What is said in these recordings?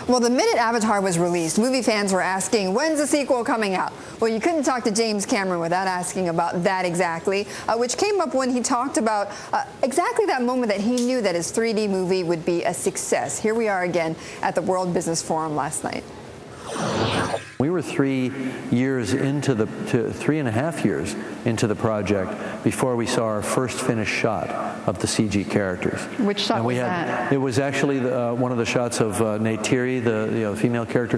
Well, the minute Avatar was released, movie fans were asking, when's the sequel coming out? Well, you couldn't talk to James Cameron without asking about that exactly, which came up when he talked about exactly that moment that he knew that his 3D movie would be a success. Here we are again at the World Business Forum last night. We were 3 years into three and a half years into the project before we saw our first finished shot of the CG characters. Which shot was that? It was actually one of the shots of Neytiri, the female character,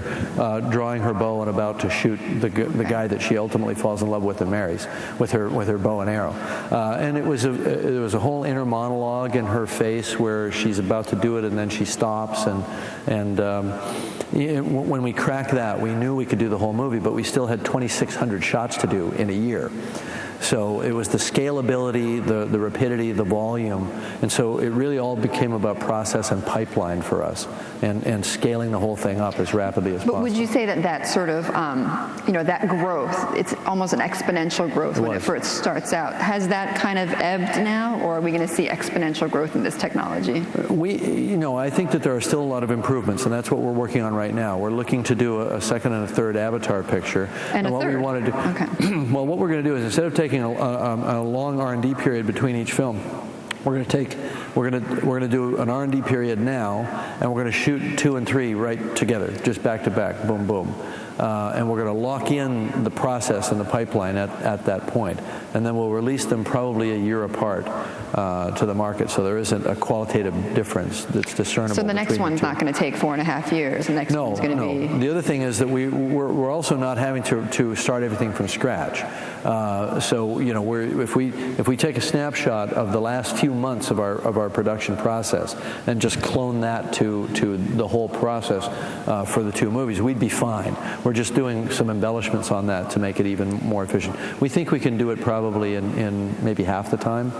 drawing her bow and about to shoot the guy that she ultimately falls in love with and marries with her bow and arrow. And it was a whole inner monologue in her face where she's about to do it and then she stops when we cracked that, we knew we could do the whole movie, but we still had 2,600 shots to do in a year. So it was the scalability, the rapidity, the volume, and so it really all became about process and pipeline for us, and scaling the whole thing up as rapidly as possible. But would you say that sort of, that growth, it's almost an exponential growth when it first starts out. Has that kind of ebbed now, or are we going to see exponential growth in this technology? I think that there are still a lot of improvements, and that's what we're working on right now. We're looking to do a second and a third Avatar picture. And what we want to do, okay. Well, what we're going to do is, instead of taking a long R&D period between each film, we're going to do an R&D period now, and we're going to shoot 2 and 3 right together, just back to back, boom, boom. And we're going to lock in the process and the pipeline at that point. And then we'll release them probably a year apart to the market, so there isn't a qualitative difference that's discernible. So the next one's not going to take 4.5 years. The next one's going to be... The other thing is that we're also not having to start everything from scratch. So if we take a snapshot of the last few months of our production process and just clone that to the whole process for the 2 movies, we'd be fine. We're just doing some embellishments on that to make it even more efficient. We think we can do it probably in maybe half the time.